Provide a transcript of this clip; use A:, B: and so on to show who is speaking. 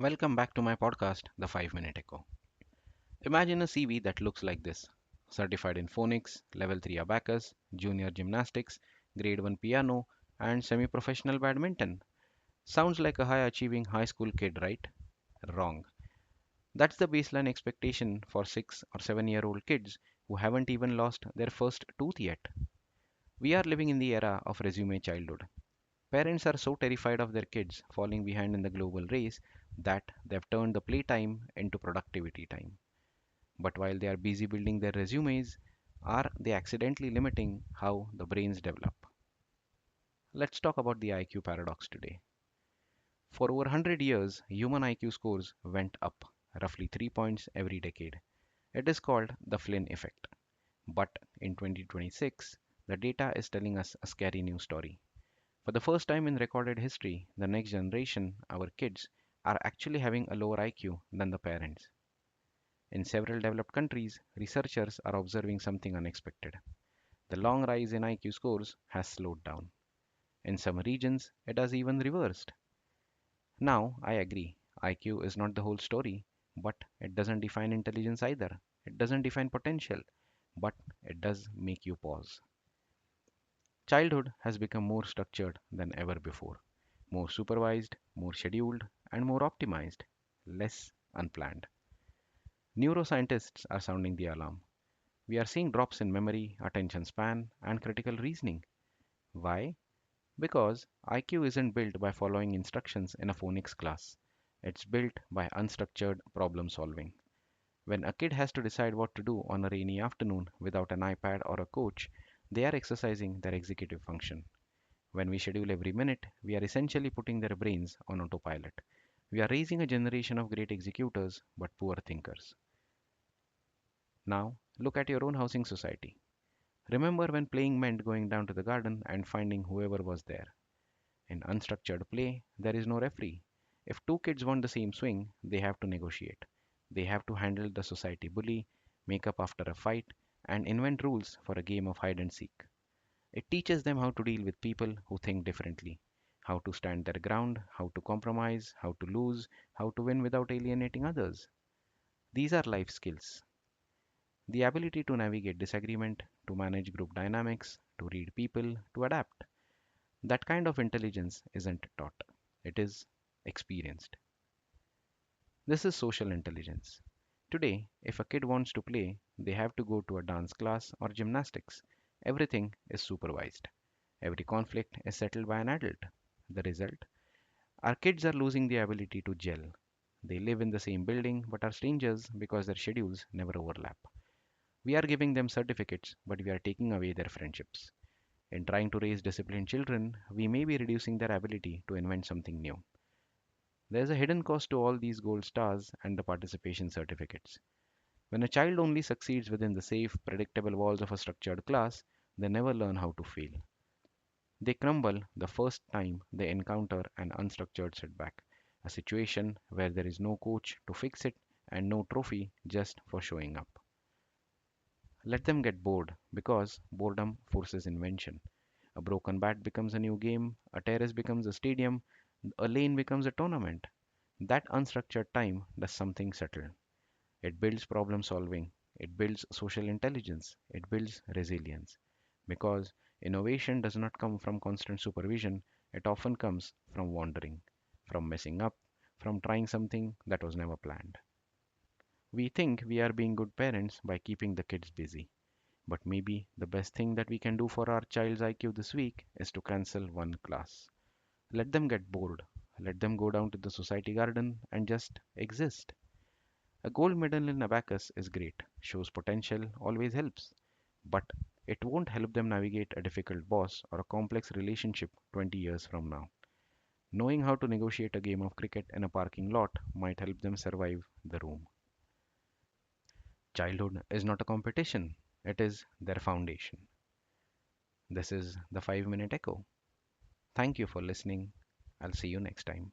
A: Welcome back to my podcast, The 5 Minute Echo. Imagine a CV that looks like this: certified in phonics, level 3 abacus, junior gymnastics, grade 1 piano, and semi professional badminton. Sounds like a high achieving high school kid, right? Wrong. That's the baseline expectation for 6 or 7 year old kids who haven't even lost their first tooth yet. We are living in the era of resume childhood. Parents are so terrified of their kids falling behind in the global race that they've turned the playtime into productivity time. But while they are busy building their resumes, are they accidentally limiting how the brains develop? Let's talk about the IQ paradox today. For over 100 years, human IQ scores went up, roughly 3 points every decade. It is called the Flynn effect. But in 2026, the data is telling us a scary new story. For the first time in recorded history, the next generation, our kids, are actually having a lower IQ than the parents. In several developed countries, researchers are observing something unexpected. The long rise in IQ scores has slowed down. In some regions, it has even reversed. Now, I agree, IQ is not the whole story, but it doesn't define intelligence either. It doesn't define potential, but it does make you pause. Childhood has become more structured than ever before, more supervised, more scheduled, and more optimized, less unplanned. Neuroscientists are sounding the alarm. We are seeing drops in memory, attention span, and critical reasoning. Why? Because IQ isn't built by following instructions in a phonics class. It's built by unstructured problem solving. When a kid has to decide what to do on a rainy afternoon without an iPad or a coach, they are exercising their executive function. When we schedule every minute, we are essentially putting their brains on autopilot. We are raising a generation of great executors but poor thinkers. Now, look at your own housing society. Remember when playing meant going down to the garden and finding whoever was there. In unstructured play, there is no referee. If two kids want the same swing, they have to negotiate. They have to handle the society bully, make up after a fight, and invent rules for a game of hide and seek. It teaches them how to deal with people who think differently, how to stand their ground, how to compromise, how to lose, how to win without alienating others. These are life skills. The ability to navigate disagreement, to manage group dynamics, to read people, to adapt. That kind of intelligence isn't taught, it is experienced. This is social intelligence. Today, if a kid wants to play, they have to go to a dance class or gymnastics. Everything is supervised. Every conflict is settled by an adult. The result? Our kids are losing the ability to gel. They live in the same building but are strangers because their schedules never overlap. We are giving them certificates, but we are taking away their friendships. In trying to raise disciplined children, we may be reducing their ability to invent something new. There is a hidden cost to all these gold stars and the participation certificates. When a child only succeeds within the safe, predictable walls of a structured class, they never learn how to fail. They crumble the first time they encounter an unstructured setback, a situation where there is no coach to fix it and no trophy just for showing up. Let them get bored because boredom forces invention. A broken bat becomes a new game, a terrace becomes a stadium, a lane becomes a tournament. That unstructured time does something subtle. It builds problem solving, it builds social intelligence, it builds resilience. Because innovation does not come from constant supervision, it often comes from wandering, from messing up, from trying something that was never planned. We think we are being good parents by keeping the kids busy. But maybe the best thing that we can do for our child's IQ this week is to cancel one class. Let them get bored. Let them go down to the society garden and just exist. A gold medal in abacus is great, shows potential, always helps. But it won't help them navigate a difficult boss or a complex relationship 20 years from now. Knowing how to negotiate a game of cricket in a parking lot might help them survive the room. Childhood is not a competition, it is their foundation. This is the 5 Minute Echo. Thank you for listening. I'll see you next time.